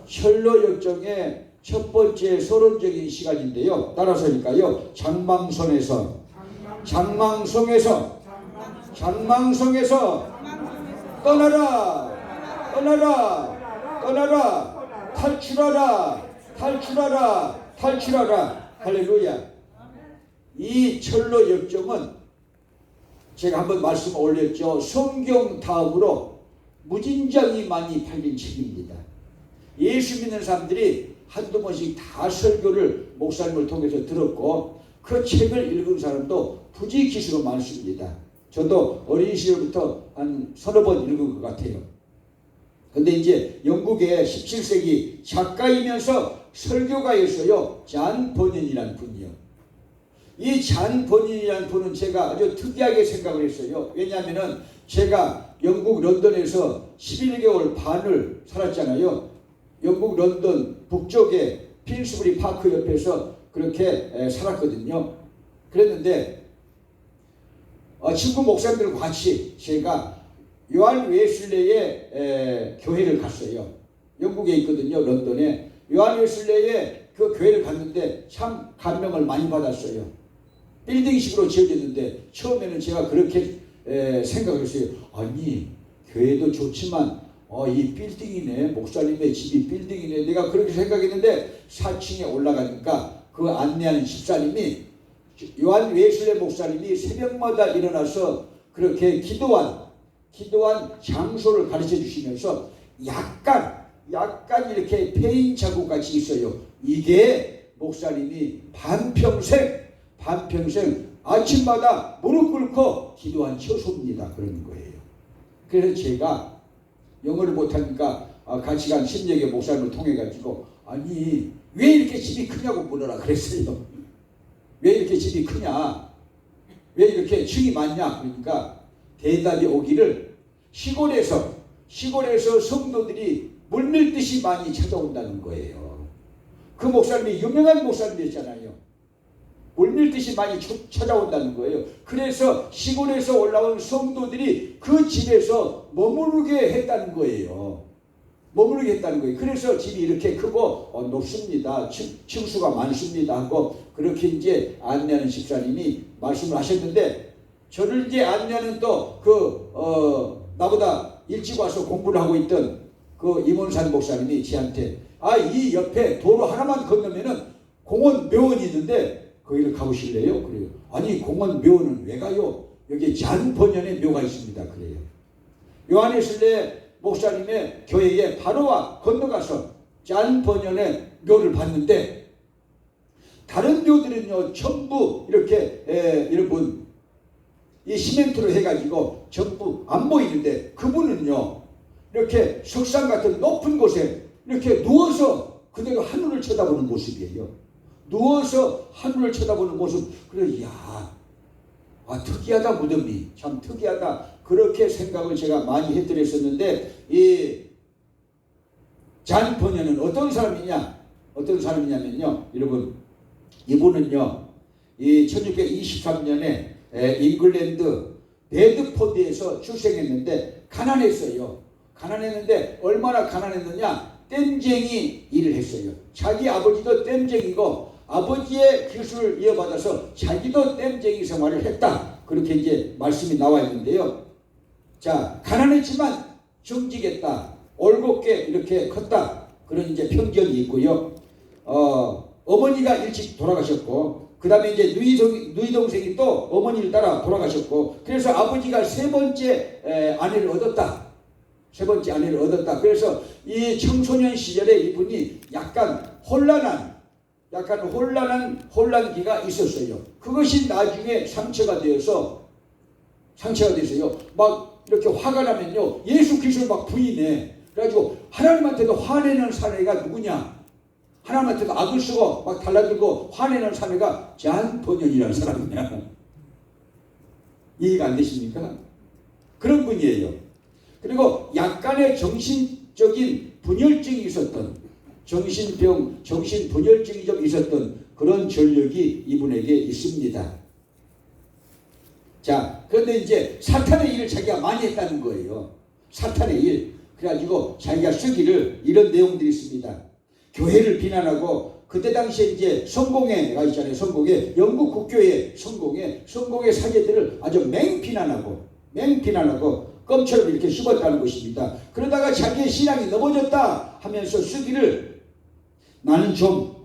혈로 역정의 첫 번째 서론적인 시간인데요. 따라서 하니까요. 장망성에서 떠나라 탈출하라. 할렐루야. 이 철로 역정은 제가 한번 말씀 올렸죠. 성경 다음으로 무진장이 많이 팔린 책입니다. 예수 믿는 사람들이 한두 번씩 다 설교를 목사님을 통해서 들었고 그 책을 읽은 사람도 부지기수로 많습니다. 저도 어린 시절부터 한 서너 번 읽은 것 같아요. 근데 이제 영국의 17세기 작가이면서 설교가였어요. 잔 버닌이라는 분이요. 이 잔 버닌이라는 분은 제가 아주 특이하게 생각을 했어요. 왜냐하면 제가 영국 런던에서 11개월 반을 살았잖아요. 영국 런던 북쪽에 필스부리 파크 옆에서 그렇게 살았거든요. 그랬는데 친구 목사님들과 같이 제가 요한 웨슬레의 교회를 갔어요. 영국에 있거든요. 런던에. 요한 웨슬레의 그 교회를 갔는데 참 감명을 많이 받았어요. 빌딩식으로 지어졌는데 처음에는 제가 그렇게 생각을 했어요. 아니 교회도 좋지만 이 빌딩이네. 목사님의 집이 빌딩이네. 내가 그렇게 생각했는데 4층에 올라가니까 그 안내하는 집사님이 요한 웨슬레 목사님이 새벽마다 일어나서 그렇게 기도한 장소를 가르쳐 주시면서 약간 이렇게 페인 자국 같이 있어요. 이게 목사님이 반평생 아침마다 무릎 꿇고 기도한 처소입니다. 그런 거예요. 그래서 제가 영어를 못하니까 같이 간 10여개 목사님을 통해 가지고 아니 왜 이렇게 집이 크냐고 물어라 그랬어요. 왜 이렇게 집이 크냐? 왜 이렇게 층이 많냐? 그러니까 대답이 오기를 시골에서 성도들이 물밀듯이 많이 찾아온다는 거예요. 그 목사님이 유명한 목사님이었잖아요. 물밀듯이 많이 찾아온다는 거예요. 그래서 시골에서 올라온 성도들이 그 집에서 머무르게 했다는 거예요. 그래서 집이 이렇게 크고 높습니다. 층수가 많습니다 하고 그렇게 이제 안내하는 집사님이 말씀을 하셨는데 저를 이제 안내하는 또 나보다 일찍 와서 공부를 하고 있던 그 임원산 목사님이 저한테 이 옆에 도로 하나만 건너면은 공원 묘원이 있는데 거기를 가보실래요? 그래요. 아니 공원 묘원은 왜 가요? 여기 잔 번연의 묘가 있습니다. 그래요. 요한웨슬레 목사님의 교회에 바로 건너가서 잔 번연의 묘를 봤는데 다른 묘들은요 전부 이렇게 여러분 이 시멘트로 해가지고 전부 안 보이는데 그분은요 이렇게 석상 같은 높은 곳에 이렇게 누워서 그대로 하늘을 쳐다보는 모습이에요. 누워서 하늘을 쳐다보는 모습. 그래 특이하다. 무덤이 참 특이하다. 그렇게 생각을 제가 많이 해드렸었는데 이 잔 번연은 어떤 사람이냐면요 여러분 이분은요 이 1623년에 잉글랜드 베드포드에서 출생했는데 가난했는데 얼마나 가난했느냐? 땜쟁이 일을 했어요. 자기 아버지도 땜쟁이고 아버지의 기술을 이어받아서 자기도 땜쟁이 생활을 했다. 그렇게 이제 말씀이 나와 있는데요. 자, 가난했지만 정직했다. 올곧게 이렇게 컸다. 그런 이제 편견이 있고요. 어머니가 일찍 돌아가셨고 그 다음에 이제 누이 동생이 또 어머니를 따라 돌아가셨고 그래서 아버지가 세 번째 아내를 얻었다. 그래서 이 청소년 시절에 이분이 약간 혼란기가 있었어요. 그것이 나중에 상처가 되어서요. 막 이렇게 화가 나면요. 예수 그리스도를 막 부인해. 그래가지고 하나님한테도 화내는 사내가 누구냐? 하나님한테도 악을 쓰고 막 달라들고 화내는 사내가 잔 번연이라는 사람이냐? 이해가 안 되십니까? 그런 분이에요. 그리고 약간의 정신적인 분열증이 있었던 정신분열증이 좀 있었던 그런 전력이 이분에게 있습니다. 자, 그런데 이제 사탄의 일을 자기가 많이 했다는 거예요. 사탄의 일. 그래가지고 자기가 쓰기를 이런 내용들이 있습니다. 교회를 비난하고 그때 당시에 이제 성공회가 있잖아요. 성공회, 영국 국교회 성공회 사제들을 아주 맹비난하고 껌처럼 이렇게 씹었다는 것입니다. 그러다가 자기의 신앙이 넘어졌다 하면서 쓰기를 나는 좀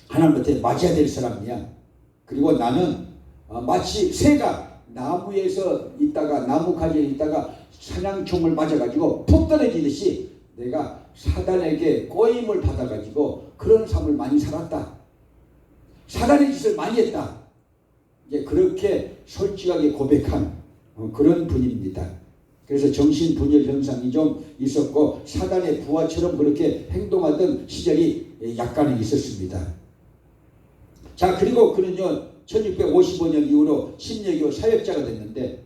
하나님한테 맞아야 될 사람이야. 그리고 나는 마치 새가 나무에서 있다가 나무 가지에 있다가 사냥총을 맞아가지고 푹 떨어지듯이 내가 사단에게 꼬임을 받아가지고 그런 삶을 많이 살았다. 사단의 짓을 많이 했다. 이제 그렇게 솔직하게 고백한 그런 분입니다. 그래서 정신분열 현상이 좀 있었고 사단의 부하처럼 그렇게 행동하던 시절이 약간은 있었습니다. 자, 그리고 그는요 1655년 이후로 심려교 사역자가 됐는데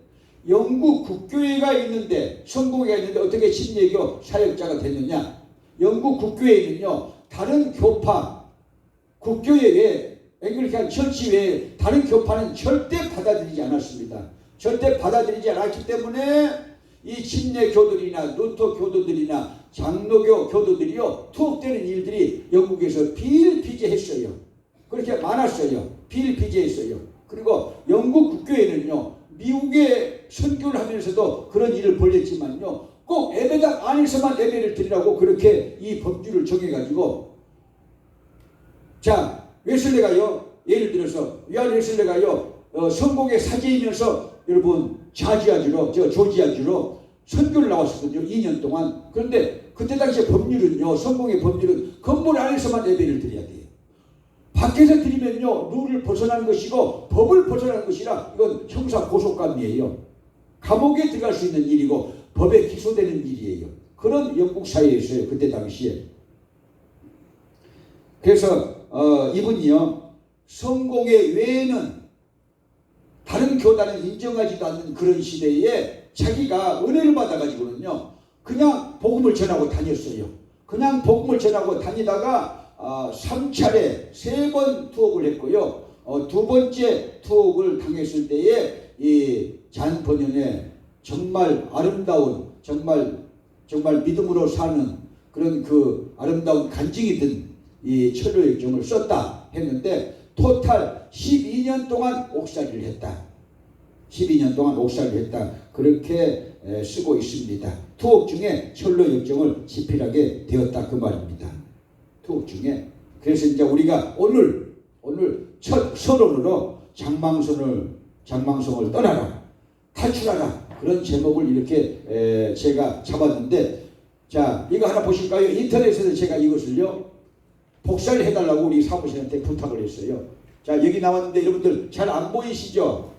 영국 국교회가 있는데 성공회가 있는데 어떻게 심려교 사역자가 됐느냐. 영국 국교회는요 다른 교파 국교회 외에 앵글리칸 처치 외에 다른 교파는 절대 받아들이지 않았습니다. 절대 받아들이지 않았기 때문에 이 침례교들이나 루터 교도들이나 장로교 교도들이요 투옥되는 일들이 영국에서 비일비재했어요. 그렇게 많았어요. 비일비재했어요. 그리고 영국 국교회는요 미국에 선교를 하면서도 그런 일을 벌였지만요 꼭 예배당 안에서만 예배를 드리라고 그렇게 이 법규를 정해가지고 자 웨슬레가요 예를 들어서 요한 웨슬레가요 성공의 사제이면서 여러분 조지아주로 선교를 나왔었거든요. 2년 동안. 그런데 그때 당시에 법률은요 성공의 법률은 건물 안에서만 예배를 드려야 돼요. 밖에서 드리면요 룰을 벗어난 것이고 법을 벗어난 것이라 이건 형사 고소감이에요. 감옥에 들어갈 수 있는 일이고 법에 기소되는 일이에요. 그런 영국 사회였어요. 그때 당시에. 그래서 이분이요 성공회 외에는 다른 교단을 인정하지도 않는 그런 시대에 자기가 은혜를 받아가지고는요 그냥 복음을 전하고 다녔어요. 그냥 복음을 전하고 다니다가 3차례 3번 투옥을 했고요. 두 번째 투옥을 당했을 때에 이 잔 번연의 정말 아름다운 정말 믿음으로 사는 그런 그 아름다운 간증이 든 이 철로역정을 썼다 했는데 토탈 12년 동안 옥살이를 했다. 12년 동안 옥살이를 했다. 그렇게 쓰고 있습니다. 투옥 중에 철로역정을 집필하게 되었다 그 말입니다. 투옥 중에. 그래서 이제 우리가 오늘 첫 서론으로 장망성을 떠나라 탈출하라 그런 제목을 이렇게 제가 잡았는데 자 이거 하나 보실까요? 인터넷에서 제가 이것을요 복사를 해달라고 우리 사무실한테 부탁을 했어요. 자 여기 나왔는데 여러분들 잘 안 보이시죠?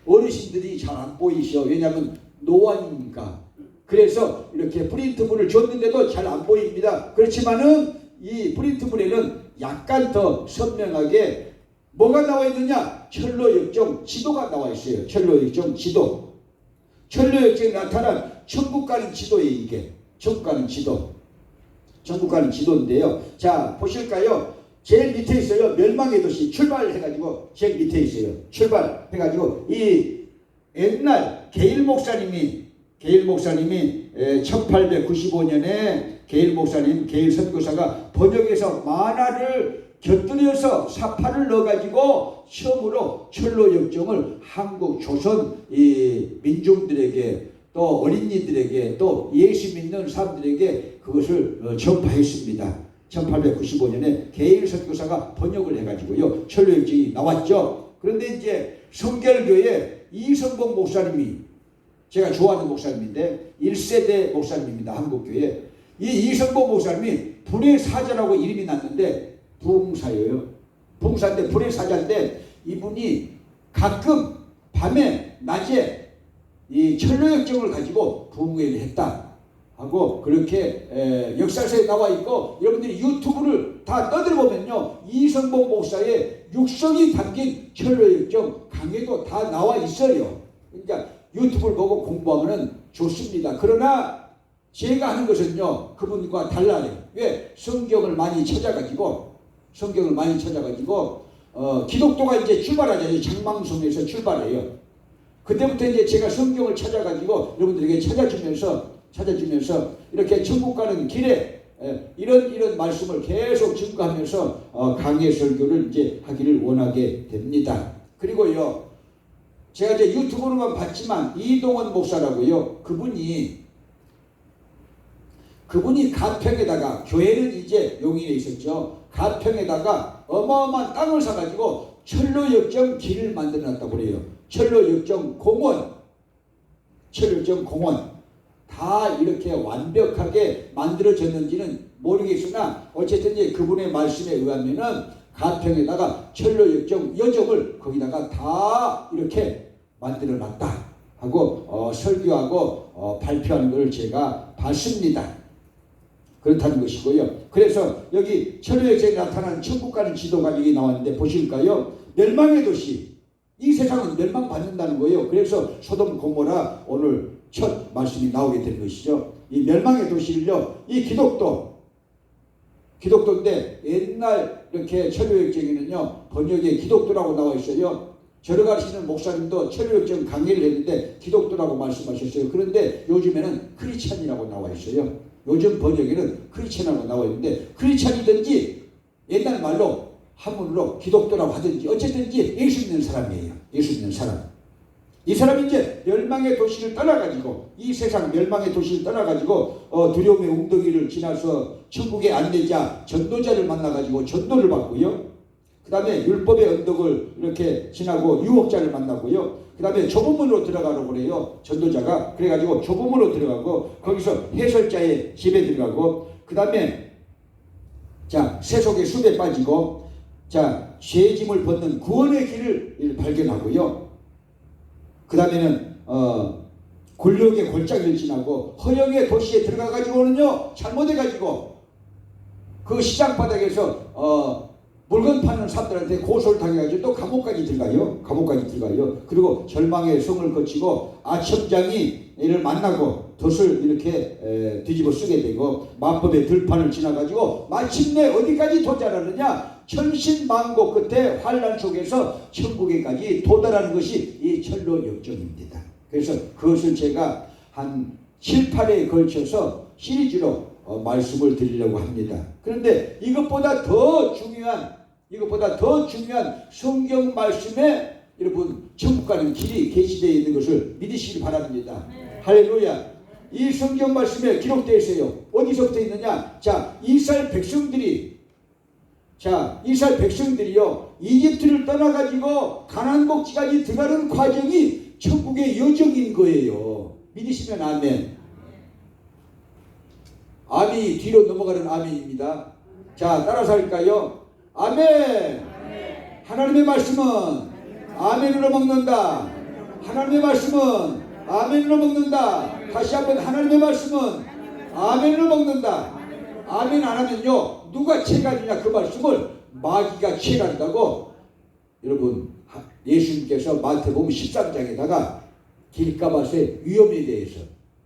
어르신들이 잘 안 보이시죠? 왜냐하면 노안이니까. 그래서 이렇게 프린트물을 줬는데도 잘 안 보입니다. 그렇지만은 이 프린트물에는 약간 더 선명하게 뭐가 나와 있느냐? 철로역정 지도가 나와 있어요. 철로역정 지도. 철로역정에 나타난 천국 가는 지도예요. 이게 천국 가는 지도. 천국 가는 지도인데요. 자 보실까요? 제일 밑에 있어요. 멸망의 도시 출발해가지고 제일 밑에 있어요. 출발해가지고 이 옛날 게일 목사님이 1895년에 게일 선교사가 번역해서 만화를 곁들여서 사파를 넣어가지고 처음으로 철로역정을 한국 조선 이 민중들에게 또 어린이들에게 또 예수 믿는 사람들에게 그것을 전파했습니다. 1895년에 게일 선교사가 번역을 해가지고요 철로역정이 나왔죠. 그런데 이제 성결교회 이성봉 목사님이 제가 좋아하는 목사님인데 1세대 목사님입니다. 한국교회. 이 이성봉 목사님이 불의 사자라고 이름이 났는데 부흥사예요. 부흥사인데 불의 사자인데 이분이 가끔 밤에 낮에 이 철로역정을 가지고 부흥회를 했다 하고 그렇게 역사서에 나와 있고 여러분들이 유튜브를 다 떠들어보면요 이성봉 목사의 육성이 담긴 철로역정 강의도 다 나와 있어요. 그러니까 유튜브를 보고 공부하면 좋습니다. 그러나 제가 하는 것은요 그분과 달라요. 왜? 성경을 많이 찾아가지고 기독교가 이제 출발하잖아요. 장망성에서 출발해요. 그때부터 이제 제가 성경을 찾아가지고 여러분들에게 찾아주면서 이렇게 천국 가는 길에 이런 말씀을 계속 증거하면서 강해 설교를 이제 하기를 원하게 됩니다. 그리고요, 제가 이제 유튜브로만 봤지만 이동원 목사라고요. 그분이 가평에다가, 교회는 이제 용인에 있었죠. 가평에다가 어마어마한 땅을 사가지고 철로역정 길을 만들어놨다고 그래요. 철로역정 공원 다 이렇게 완벽하게 만들어졌는지는 모르겠으나 어쨌든 이제 그분의 말씀에 의하면은 가평에다가 철로역정 여정을 거기다가 다 이렇게 만들어놨다 하고 설교하고 발표하는 걸 제가 봤습니다. 그렇다는 것이고요. 그래서 여기 철로역정에 나타난 천국 가는 지도가 여기 나왔는데 보실까요? 멸망의 도시. 이 세상은 멸망받는다는 거예요. 그래서 소돔 고모라 오늘 첫 말씀이 나오게 된 것이죠. 이 멸망의 도시를요, 이 기독교인데 옛날 이렇게 철로역정에는요 번역에 기독교라고 나와 있어요. 저를 가르치는 목사님도 철로역정 강의를 했는데 기독교라고 말씀하셨어요. 그런데 요즘에는 크리스찬이라고 나와 있어요. 요즘 번역에는 크리스찬이라고 나와 있는데, 크리스찬이든지 옛날 말로 한문으로 기독교라고 하든지 어쨌든지 예수 믿는 사람이에요. 예수 믿는 사람. 이 사람이 이제 멸망의 도시를 떠나가지고, 이 세상 멸망의 도시를 떠나가지고 두려움의 웅덩이를 지나서 천국의 안내자 전도자를 만나가지고 전도를 받고요. 그 다음에 율법의 언덕을 이렇게 지나고 유혹자를 만나고요. 그 다음에 좁은 문으로 들어가라고 그래요. 전도자가. 그래가지고 좁은 문으로 들어가고 거기서 해설자의 집에 들어가고, 그 다음에 자 세속의 숲에 빠지고, 자 죄짐을 벗는 구원의 길을 발견하고요. 그 다음에는 굴욕의 골짜기를 지나고 허영의 도시에 들어가가지고는요 잘못해가지고 그 시장 바닥에서 물건 파는 사람들한테 고소를 당해가지고 또 감옥까지 들어가요. 그리고 절망의 성을 거치고 아첨장이 이를 만나고 덫을 이렇게 뒤집어 쓰게 되고, 마법의 들판을 지나가지고 마침내 어디까지 도달하느냐, 천신만고 끝에 환란 속에서 천국에까지 도달하는 것이 이 철로역정입니다. 그래서 그것을 제가 한 7, 8회에 걸쳐서 시리즈로 말씀을 드리려고 합니다. 그런데 이것보다 더 중요한 성경 말씀에 여러분 천국 가는 길이 계시되어 있는 것을 믿으시기 바랍니다. 할렐루야. 이 성경 말씀에 기록되어 있어요. 어디서부터 있느냐? 자, 이스라엘 백성들이요 이집트를 떠나가지고 가나안 복지까지 들어가는 과정이 천국의 여정인 거예요. 믿으시면 아멘. 아멘이 뒤로 넘어가는 아멘입니다. 자, 따라서 할까요? 아멘. 하나님의 말씀은 아멘으로 먹는다. 하나님의 말씀은 아멘으로 먹는다. 다시 한번, 하나님의 말씀은 아멘으로 먹는다. 아멘 안 하면요 누가 채가지냐, 그 말씀을 마귀가 채간다고. 여러분, 예수님께서 마태복음 13장에다가 길가밭의 위험에 대해서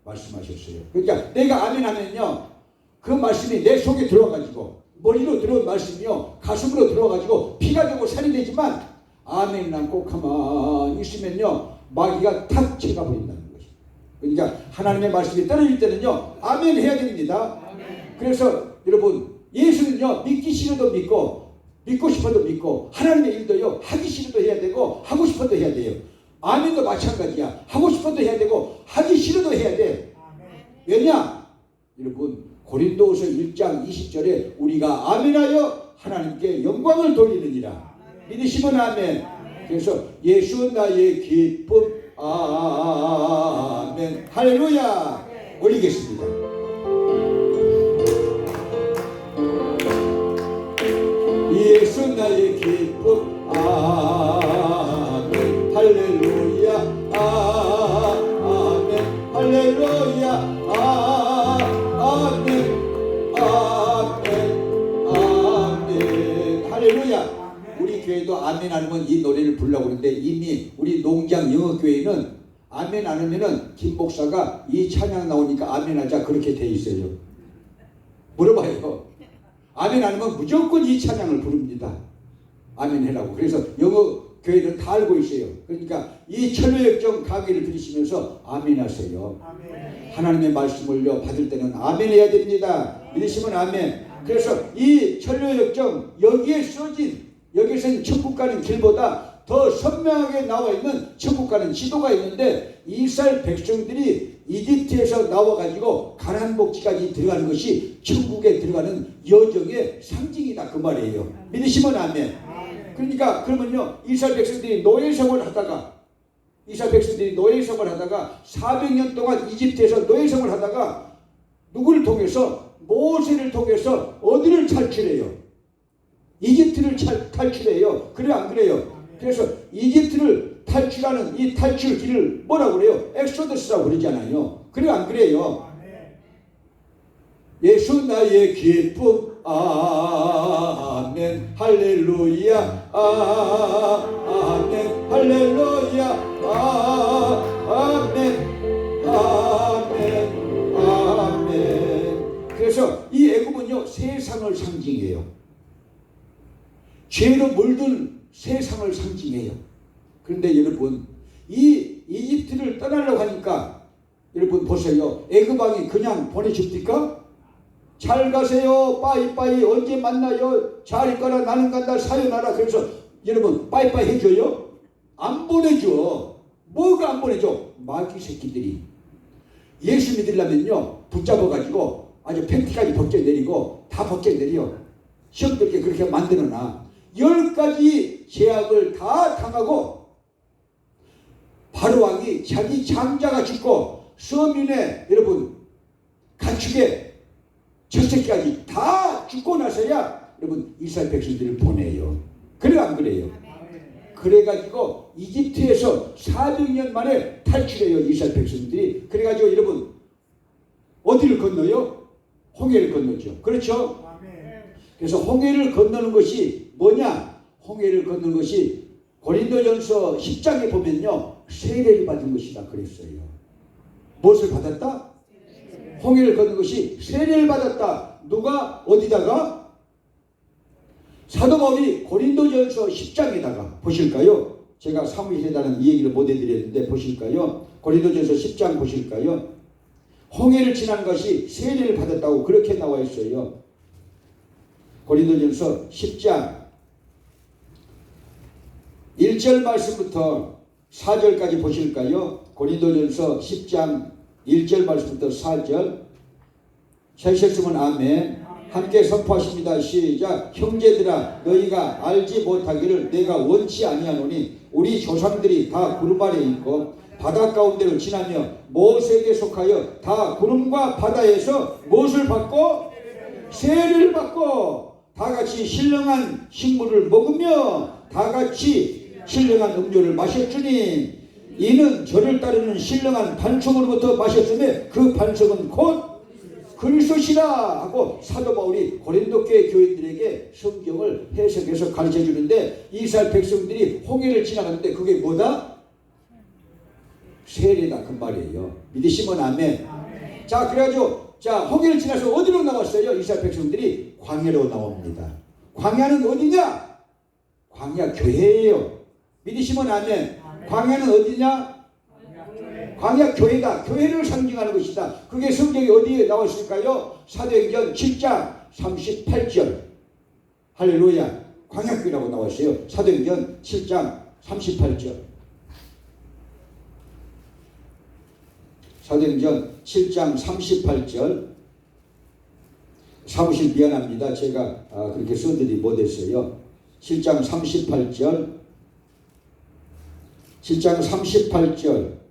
말씀하셨어요. 그러니까 내가 아멘 하면요 그 말씀이 내 속에 들어와가지고, 머리로 들어온 말씀이요 가슴으로 들어와가지고 피가 되고 살이 되지만, 아멘만 꼭 가만히 있으면요 마귀가 탁 채가 버린다는 것이죠. 그러니까 하나님의 말씀이 떨어질 때는요 아멘 해야 됩니다. 그래서 여러분, 예수는요 믿기 싫어도 믿고 싶어도 믿고, 하나님의 일도요 하기 싫어도 해야 되고 하고 싶어도 해야 돼요. 아멘도 마찬가지야. 하고 싶어도 해야 되고 하기 싫어도 해야 돼. 왜냐? 여러분, 고린도후서 1장 20절에 우리가 아멘하여 하나님께 영광을 돌리느니라. 믿으시면 아멘. 그래서 예수 나의 기쁨, 아멘. 할렐루야. 올리겠습니다. 예수 나의 기쁨, 아멘. 할렐루야. 아멘. 할렐루야. 아멘. 아멘. 아멘. 할렐루야. 우리 교회도 아멘 안 하면 이 노래를 부르려고 그러는데, 이미 우리 농장 영어교회는 아멘 안 하면은 김 목사가 이 찬양 나오니까 아멘 하자 그렇게 돼 있어요. 물어봐요. 아멘 안 하면 무조건 이 찬양을 부릅니다. 아멘 해라고. 그래서 영어 교회는 다 알고 있어요. 그러니까 이 천녀역정 강의를 들으시면서 아멘 하세요. 하나님의 말씀을요 받을 때는 아멘 해야 됩니다. 믿으시면 아멘. 그래서 이 천녀역정 여기에 써진, 여기서는 천국 가는 길보다 더 선명하게 나와 있는 천국 가는 지도가 있는데, 이스라엘 백성들이 이집트에서 나와가지고 가나안 복지까지 들어가는 것이 천국에 들어가는 여정의 상징이다 그 말이에요. 믿으시면 아멘. 그러니까 그러면요, 이스라엘 백성들이 노예 생활을 하다가 400년 동안 이집트에서 노예 생활을 하다가 누구를 통해서, 모세를 통해서 어디를 탈출해요? 이집트를 탈출해요. 그래 안 그래요? 그래서 이집트를 탈출하는 이 탈출 길을 뭐라고 그래요? 엑소더스라고 그러잖아요. 그래 안 그래요? 예수 나의 기쁨 아멘 할렐루야 아멘 할렐루야 아멘 아멘 아멘. 그래서 이 애굽은요 세상을 상징해요. 죄로 물든 세상을 상징해요. 그런데 여러분, 이 이집트를 떠나려고 하니까 여러분 보세요. 애굽 왕이 그냥 보내줍니까? 잘 가세요. 빠이빠이. 언제 만나요? 잘 있거나 나는 간다. 사요나라. 그래서 여러분 빠이빠이 해줘요? 안 보내줘. 뭐가 안 보내줘? 마귀 새끼들이 예수 믿으려면요 붙잡아가지고 아주 팬티까지 벗겨내리고 다 벗겨내려. 시험들게 그렇게 만들어놔. 10가지 제약을 다 당하고 바로 왕이 자기 장자가 죽고 서민의 여러분 가축의 젖새끼까지 다 죽고 나서야 여러분 이스라엘 백성들을 보내요. 그래 안 그래요? 그래가지고 이집트에서 400년 만에 탈출해요 이스라엘 백성들이. 그래가지고 여러분 어디를 건너요? 홍해를 건너죠. 그렇죠? 그래서 홍해를 건너는 것이 뭐냐? 홍해를 건너는 것이 고린도전서 10장에 보면요 세례를 받은 것이다 그랬어요. 무엇을 받았다? 홍해를 건너는 것이 세례를 받았다. 누가? 어디다가? 사도 바울이 고린도전서 10장에다가 보실까요? 제가 사무실에다는 이 얘기를 못 해드렸는데 보실까요? 고린도전서 10장 보실까요? 홍해를 지난 것이 세례를 받았다고 그렇게 나와 있어요. 고린도전서 10장 1절 말씀부터 4절까지 보실까요? 고린도전서 10장 1절 말씀부터 4절. 찾으셨으면 아멘. 함께 선포하십니다. 시작. 형제들아 너희가 알지 못하기를 내가 원치 아니하노니 우리 조상들이 다 구름 아래 있고 바다 가운데를 지나며 모세에게 속하여 다 구름과 바다에서 무엇을 받고? 세례를 받고 다같이 신령한 식물을 먹으며 다같이 신령한 음료를 마셨으니 이는 저를 따르는 신령한 반석으로부터 마셨으며 그 반석은 곧 그리스도시라 하고 사도 바울이 고린도 교회 교인들에게 성경을 해석해서 가르쳐 주는데, 이스라엘 백성들이 홍해를 지나갔는데 그게 뭐다? 세례다 그 말이에요. 믿으시면 아멘. 자, 그래가지고 자 홍해를 지나서 어디로 나왔어요? 이스라엘 백성들이 광야로 나옵니다. 광야는 어디냐? 광야 교회예요. 믿으시면 아멘. 광야는 어디냐? 광야 교회다. 교회를 상징하는 것이다. 그게 성경이 어디에 나와 있을까요? 사도행전 7장 38절. 할렐루야. 광야교회라고 나와 있어요. 사도행전 7장 38절. 사도행전 7장 38절. 사무실 미안합니다. 제가 그렇게 써드리 못했어요. 7장 38절. 7장 38절.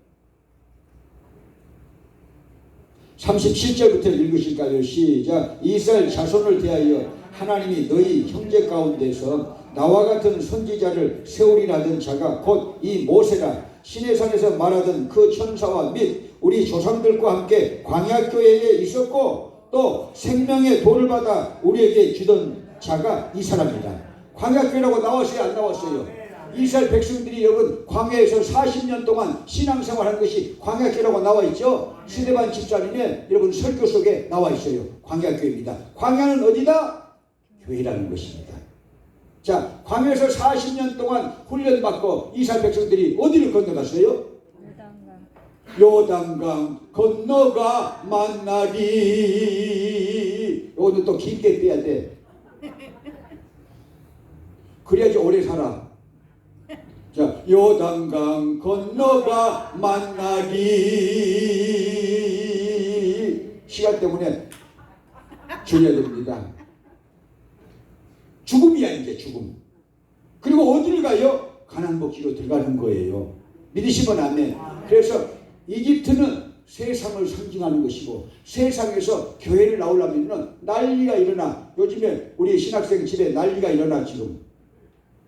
37절부터 읽으실까요? 시작. 이스라엘 자손을 대하여 하나님이 너희 형제 가운데서 나와 같은 선지자를 세우리라 하던 자가 곧 이 모세라. 시내산에서 말하던 그 천사와 및 우리 조상들과 함께 광야교회에 있었고 또 생명의 돌을 받아 우리에게 주던 자가 이 사람이다. 광야교회라고 나왔어요? 안 나왔어요? 이스라엘 백성들이 여러분 광야에서 40년 동안 신앙생활한 것이 광야교회라고 나와 있죠. 스데반 집사님의 여러분 설교 속에 나와 있어요. 광야교회입니다. 광야는 어디다? 교회라는 것입니다. 자, 광야에서 40년 동안 훈련받고 이스라엘 백성들이 어디를 건너갔어요? 요단강 건너가 만나리. 이거는 또 길게 빼야 돼. 그래야지 오래 살아. 자, 요단강 건너가 만나리. 시간 때문에 줄여야 됩니다. 죽음이야, 이제 죽음. 그리고 어디를 가요? 가나안 복지로 들어가는 거예요. 믿으시면 아멘. 그래서 이집트는 세상을 상징하는 것이고, 세상에서 교회를 나오려면 난리가 일어나. 요즘에 우리 신학생 집에 난리가 일어나. 지금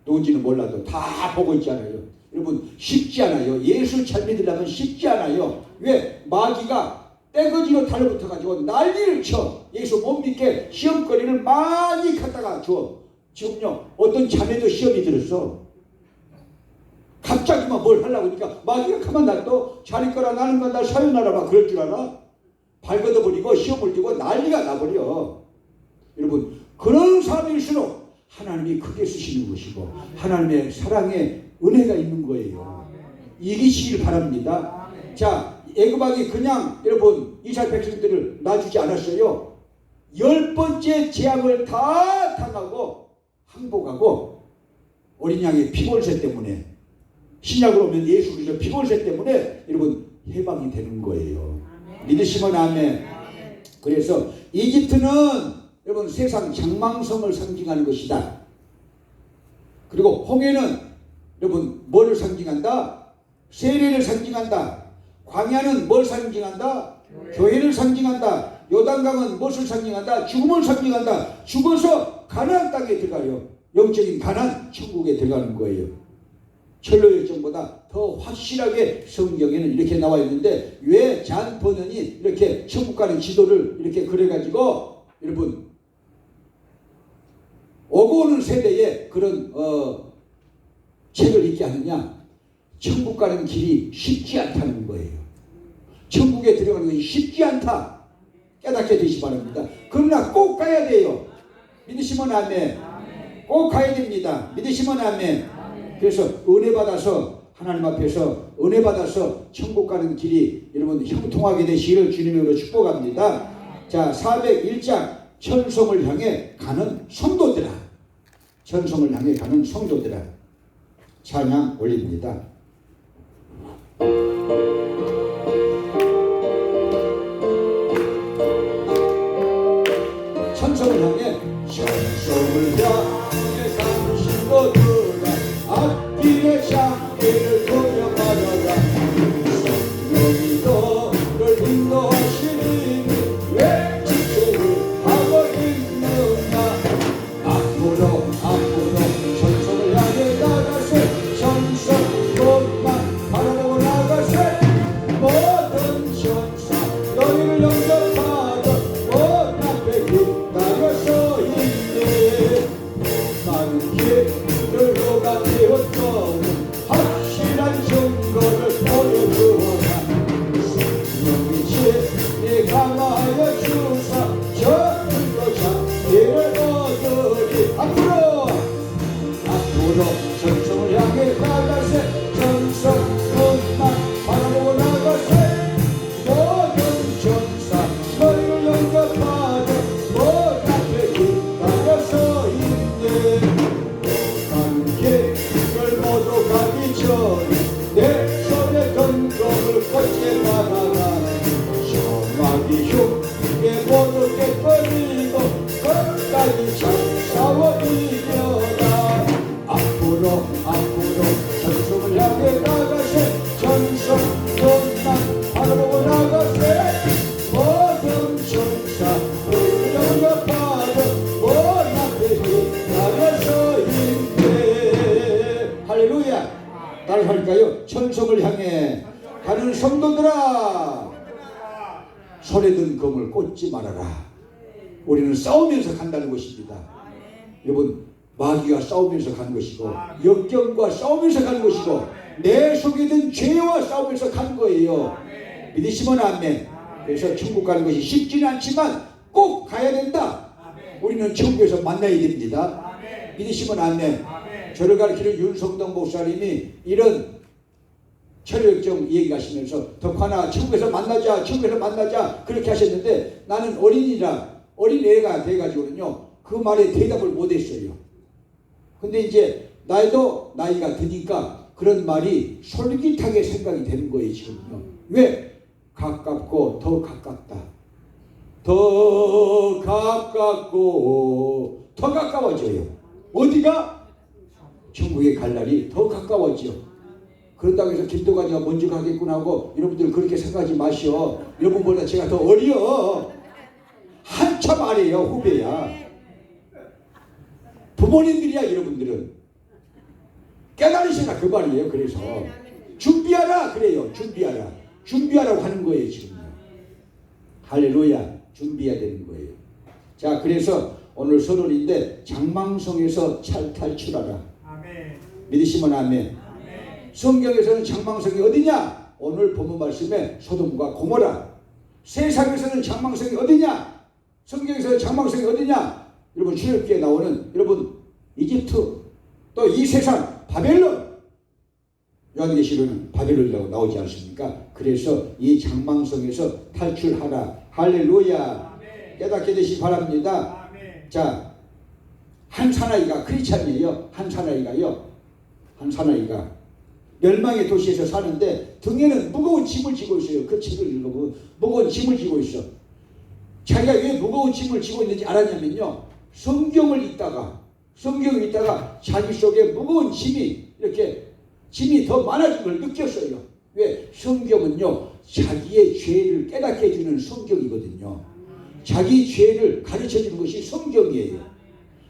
누군지는 몰라도 다 보고 있잖아요. 여러분, 쉽지 않아요. 예수 잘 믿으려면 쉽지 않아요. 왜? 마귀가 떼거지로 달라붙어가지고 난리를 쳐. 예수 못 믿게 시험거리를 많이 갖다가 줘. 지금요, 어떤 자매도 시험이 들었어. 갑자기만 뭘 하려고 하니까 마귀가 가만 놔둬. 자리 거라 나는 건 나 사요나라 봐. 그럴 줄 알아? 발걷어버리고 시험을 주고 난리가 나버려. 여러분, 그런 사람일수록 하나님이 크게 쓰시는 것이고 하나님의 사랑의 은혜가 있는 거예요. 이기시길 바랍니다. 자, 애굽왕이 그냥 여러분 이스라엘 백성들을 놔주지 않았어요. 10번째 재앙을 다 당하고 항복하고, 어린 양의 피골새 때문에, 신약으로 오면 예수 그리스도 피골새 때문에 여러분 해방이 되는 거예요. 믿으시면 아멘. 그래서 이집트는 여러분 세상 장망성을 상징하는 것이다. 그리고 홍해는 여러분 뭐를 상징한다? 세례를 상징한다. 광야는 뭘 상징한다? 교회를 상징한다. 요단강은 무엇을 상징한다? 죽음을 상징한다. 죽어서 가나안 땅에 들어가요. 영적인 가나안 천국에 들어가는 거예요. 철로열정보다 더 확실하게 성경에는 이렇게 나와 있는데, 왜 잔 버넌이 이렇게 천국 가는 지도를 이렇게 그려가지고 여러분 오고 오는 세대에 그런 책을 읽게 하느냐? 천국 가는 길이 쉽지 않다는 거예요. 천국에 들어가는 것이 쉽지 않다. 깨닫게 되시기 바랍니다. 그러나 꼭 가야 돼요. 믿으시면 아멘. 꼭 가야 됩니다. 믿으시면 아멘. 그래서 은혜 받아서 하나님 앞에서 은혜 받아서 천국 가는 길이 여러분 형통하게 되시기를 주님으로 축복합니다. 자, 401장 천성을 향해 가는 성도들아. 천성을 향해 가는 성도들아. 찬양 올립니다. 천성을 향해, 천성을 향해 가는 신도들아, 앞길에 장애를 도려하여라. 성령이 너를 인도하시니 왜 지체를 하고 있느냐. 앞으로 천성을 향해 나가세. 천성 것만 바라보고 나가세. 모든 천사 너희를 영접하여 문 앞에 기다려서 있네. 많은 길을 너가 되었거든 확실한 증거를 보여주어라. 성령이 내 강하여 주사 저들로 장애를 얻으리. 앞으로 천성을 향해 나가세. 천성 것만 바라보고 나가세. 모든 천사 너희를 영접하여 문 앞에 기다려서 있네. 가는 길을 모두 가기 전에 내 손에 던검을 걷게 말아라. 정막이 흉에 모두 깨버리고 끝까지 잘 싸워 이겨라. 앞으로 천성을 향해 나가세. 천성 것만 바라보고 나가세. 모든 천사 너희를 영접하여 문 앞에 기다려서 있네. 할렐루야. 따라 할까요? 천성을 향해 가는 성도들아, 손에 든 검을 꽂지 말아라. 우리는 싸우면서 간다는 것입니다. 여러분, 마귀와 싸우면서 가는 것이고 역경과 싸우면서 가는 것이고 내 속에 든 죄와 싸우면서 가는 거예요. 믿으시면 아멘. 그래서 천국 가는 것이 쉽지는 않지만 꼭 가야 된다. 우리는 천국에서 만나야 됩니다. 믿으시면 아멘. 저를 가르치는 윤성동 목사님이 이런 철학적 얘기하시면서 덕화나 천국에서 만나자, 천국에서 만나자 그렇게 하셨는데 나는 어린애가 돼가지고는요 그 말에 대답을 못했어요. 근데 이제 나이도 나이가 드니까 그런 말이 솔깃하게 생각이 되는 거예요 지금요. 왜? 가깝고 더 가깝다. 더 가깝고 더 가까워져요. 어디가? 천국에 갈 날이 더 가까워져. 그렇다고 해서 김도관이가 먼저 가겠구나 하고 여러분들 그렇게 생각하지 마시오. 여러분보다 제가 더 어려. 한참 아래요. 후배야. 부모님들이야 여러분들은. 깨달으시나 그 말이에요. 그래서 준비하라 그래요. 준비하라고 하는 거예요 지금. 할렐루야. 준비해야 되는 거예요. 자 그래서 오늘 설월인데 장망성에서 탈출하라. 아멘. 믿으시면 아멘. 성경에서는 장망성이 어디냐? 오늘 본문 말씀에 소돔과 고모라. 세상에서는 장망성이 어디냐? 성경에서는 장망성이 어디냐? 여러분 출애굽기에 나오는 여러분 이집트 또 이 세상 바벨론. 요한계시록은 바벨론이라고 나오지 않습니까? 그래서 이 장망성에서 탈출하라. 할렐루야. 깨닫게 되시기 바랍니다. 자, 한 사나이가 크리스찬이에요. 한 사나이가 멸망의 도시에서 사는데 등에는 무거운 짐을 지고 있어요. 그 책을 읽어보면 무거운 짐을 지고 있어. 자기가 왜 무거운 짐을 지고 있는지 알았냐면요. 성경을 읽다가 자기 속에 무거운 짐이 더 많아진 걸 느꼈어요. 왜? 성경은요. 자기의 죄를 깨닫게 해주는 성경이거든요. 자기 죄를 가르쳐주는 것이 성경이에요.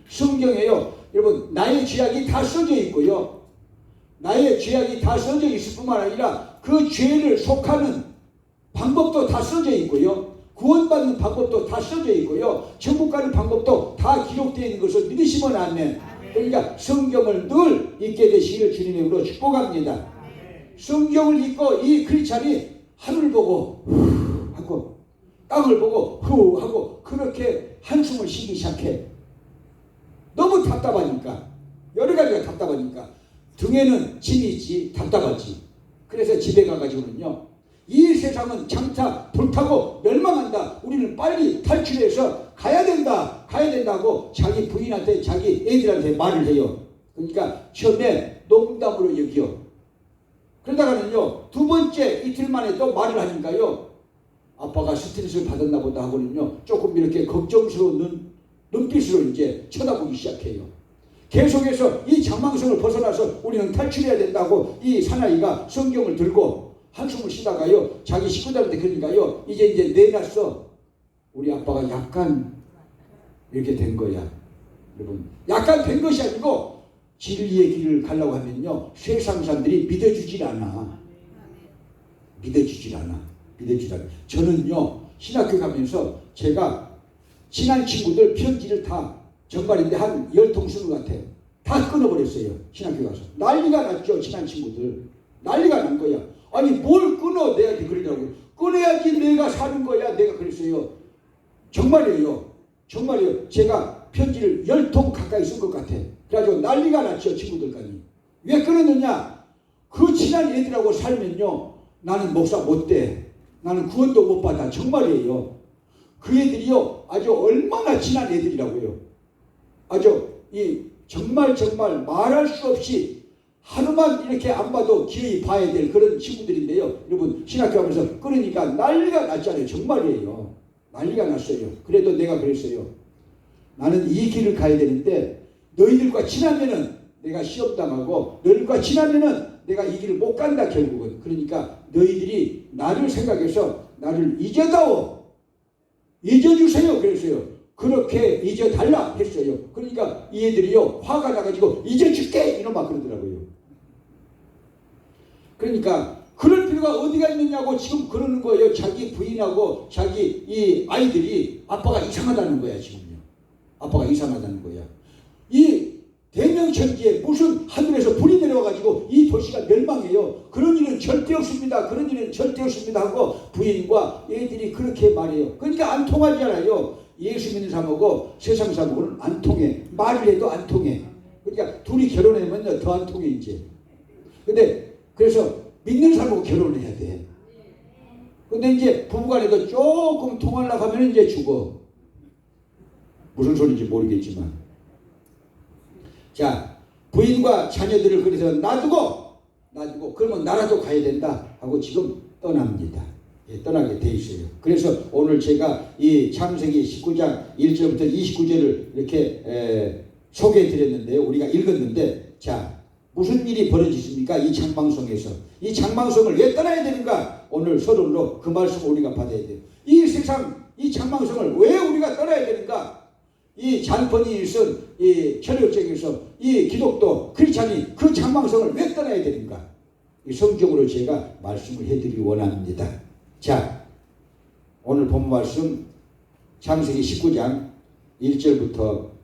성경에요. 여러분 나의 죄악이 다 써져 있고요. 나의 죄악이 다 써져 있을 뿐만 아니라 그 죄를 속하는 방법도 다 써져 있고요. 구원받는 방법도 다 써져 있고요. 천국 가는 방법도 다 기록되어 있는 것을 믿으시면 아멘. 그러니까 성경을 늘 읽게 되시기를 주님의 이름으로 축복합니다. 성경을 읽고 이 크리스찬이 하늘을 보고 후 하고 땅을 보고 후 하고 그렇게 한숨을 쉬기 시작해. 너무 답답하니까 여러 가지가 답답하니까 등에는 짐이 있지 답답하지. 그래서 집에 가가지고는요 이 세상은 장차 불타고 멸망한다. 우리는 빨리 탈출해서 가야 된다고 자기 부인한테 자기 애들한테 말을 해요. 그러니까 처음에 농담으로 여겨. 그러다가는요 두 번째 이틀 만에 또 말을 하니까요 아빠가 스트레스를 받았나 보다 하고는요 조금 이렇게 걱정스러운 눈빛으로 이제 쳐다보기 시작해요. 계속해서 이 장망성을 벗어나서 우리는 탈출해야 된다고 이 사나이가 성경을 들고 한숨을 쉬다가요 자기 식구들한테 그러니까요 이제 내놨어. 우리 아빠가 약간 이렇게 된 거야. 여러분 약간 된 것이 아니고 진리의 길을 가려고 하면요 세상 사람들이 믿어주질 않아. 저는요 신학교 가면서 제가 친한 친구들 편지를 다 정말인데 한 10통 쓰는 것 같아. 다 끊어버렸어요. 신학교 가서. 난리가 났죠. 친한 친구들. 난리가 난 거야. 아니 뭘 끊어. 내가 그러더라고요. 끊어야지 내가 사는 거야. 내가 그랬어요. 정말이에요. 제가 편지를 10통 가까이 쓴 것 같아. 그래가지고 난리가 났죠. 친구들까지. 왜 끊었느냐. 그 친한 애들하고 살면요 나는 목사 못 돼. 나는 구원도 못 받아. 정말이에요. 그 애들이요 아주 얼마나 친한 애들이라고요. 아주 정말 말할 수 없이 하루만 이렇게 안 봐도 기어이 봐야 될 그런 친구들인데요. 여러분 신학교 하면서 그러니까 난리가 났잖아요. 정말이에요. 난리가 났어요. 그래도 내가 그랬어요. 나는 이 길을 가야 되는데 너희들과 친하면은 내가 시험당하고 너희들과 친하면은 내가 이 길을 못 간다 결국은. 그러니까 너희들이 나를 생각해서 나를 잊어주세요. 그랬어요. 그렇게 잊어달라 했어요. 그러니까 이 애들이요 화가 나가지고 잊어줄게 이놈아 그러더라고요. 그러니까 그럴 필요가 어디가 있느냐고 지금 그러는 거예요. 자기 부인하고 자기 이 아이들이 아빠가 이상하다는 거야 지금요. 아빠가 이상하다는 거야. 이 대명천지에 무슨 하늘에서 불이 내려와가지고 이 도시가 멸망해요. 그런 일은 절대 없습니다. 하고 부인과 애들이 그렇게 말해요. 그러니까 안 통하잖아요. 예수 믿는 사람하고 세상 사람하고는 안 통해. 말을 해도 안 통해. 그러니까 둘이 결혼하면 더 안 통해 이제. 근데 그래서 믿는 사람하고 결혼을 해야 돼. 근데 이제 부부간에도 조금 통하려고 하면 이제 죽어. 무슨 소리인지 모르겠지만. 자, 부인과 자녀들을 그래서 놔두고 그러면 나라도 가야 된다 하고 지금 떠납니다. 예, 떠나게 돼 있어요. 그래서 오늘 제가 이 창세기 19장 1절부터 29절을 이렇게 소개해 드렸는데요. 우리가 읽었는데, 자, 무슨 일이 벌어지십니까? 이 장방성에서. 이 장방성을 왜 떠나야 되는가? 오늘 서론으로 그 말씀을 우리가 받아야 돼요. 이 세상, 이 장방성을 왜 우리가 떠나야 되는가? 이 잔펀이 있은 이 철학적에서 이 기독도 크리스찬이 그 장방성을 왜 떠나야 되는가? 이 성경으로 제가 말씀을 해드리기 원합니다. 자, 오늘 본 말씀 창세기 19장 1절부터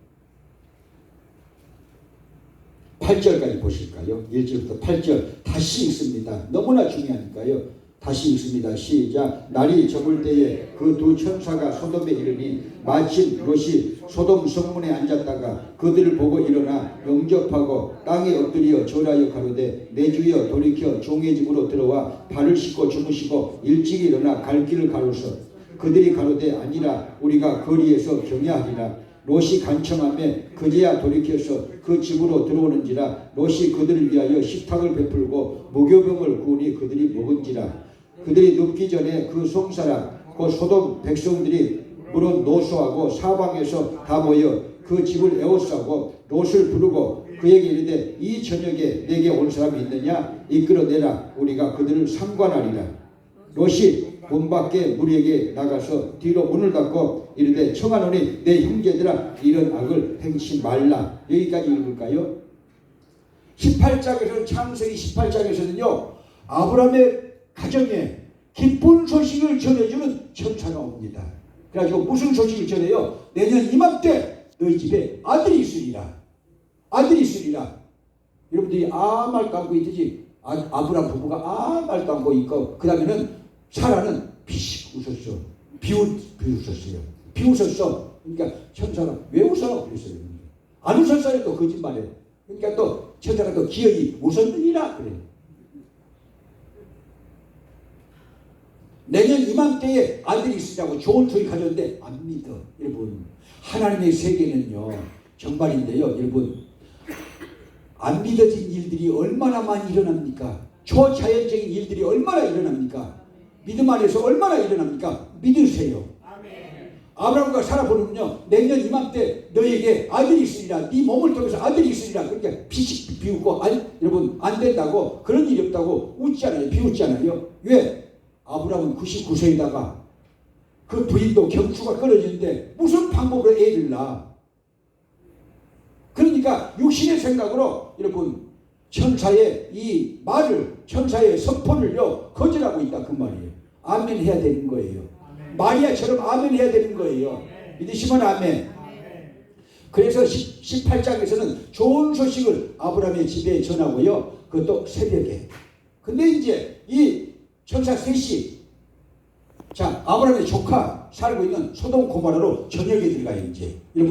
8절까지 보실까요? 1절부터 8절 다시 읽습니다. 너무나 중요하니까요. 다시 읽습니다. 시작. 날이 저물 때에 그 두 천사가 소돔에 이르니 마침 롯이 소돔 성문에 앉았다가 그들을 보고 일어나 영접하고 땅에 엎드려 절하여 가로되 내 주여 돌이켜 종의 집으로 들어와 발을 씻고 주무시고 일찍 일어나 갈 길을 가로서 그들이 가로되 아니라 우리가 거리에서 경야하리라. 롯이 간청하며 그제야 돌이켜서 그 집으로 들어오는지라. 롯이 그들을 위하여 식탁을 베풀고 무교병을 구우니 그들이 먹은지라. 그들이 눕기 전에 그 송사람 그 소돔 백성들이 물은 노소하고 사방에서 다 모여 그 집을 에워싸고 롯을 부르고 그에게 이르되 이 저녁에 내게 올 사람이 있느냐 이끌어내라. 우리가 그들을 상관하리라. 롯이 문 밖에 무리에게 나가서 뒤로 문을 닫고 이르되 청하노니 내 형제들아 이런 악을 행치 말라. 여기까지 읽을까요? 18장에서는 창세기 18장에서는요 아브라함의 가정에 기쁜 소식을 전해주는 천사가 옵니다. 그래가지고 무슨 소식을 전해요? 내년 이맘때 너희 집에 아들이 있으리라. 아들이 있으리라. 여러분들이 아무 말도 안 하고 있듯이 아브라함 부부가 아무 말도 안 하고 있고 그 다음에는 사라는 피식 웃었어. 비웃었어요. 비웃었어. 그러니까 천사가 왜 웃어? 그랬어요. 안 웃었어요. 또 거짓말해. 그러니까 또 천사가 또 기어이 웃었느니라 그래. 내년 이맘때에 아들이 있으라고 좋은 소리 가졌는데 안 믿어. 여러분 하나님의 세계는요 정말인데요. 여러분 안 믿어진 일들이 얼마나 많이 일어납니까? 초자연적인 일들이 얼마나 일어납니까? 믿음 안에서 얼마나 일어납니까? 믿으세요. 아브라함과 사라 보는군요. 내년 이맘때 너에게 아들이 있으리라. 네 몸을 통해서 아들이 있으리라. 그러니까 피식 비웃고 여러분 안 된다고 그런 일이 없다고 웃잖아요. 비웃잖아요. 왜? 아브라함은 99세에다가 그 부인도 경추가 끊어지는데 무슨 방법으로 애를 낳아? 그러니까 육신의 생각으로 여러분 천사의 이 말을 천사의 선포를요 거절하고 있다 그 말이에요. 아멘 해야 되는 거예요. 마리아처럼 아멘 해야 되는 거예요. 믿으시면 아멘. 그래서 18장에서는 좋은 소식을 아브라함의 집에 전하고요. 그것도 새벽에. 근데 이제 이 천사 셋이 자 아브라함의 조카 살고 있는 소돔 고모라로 저녁에 들어가요. 이제 여러분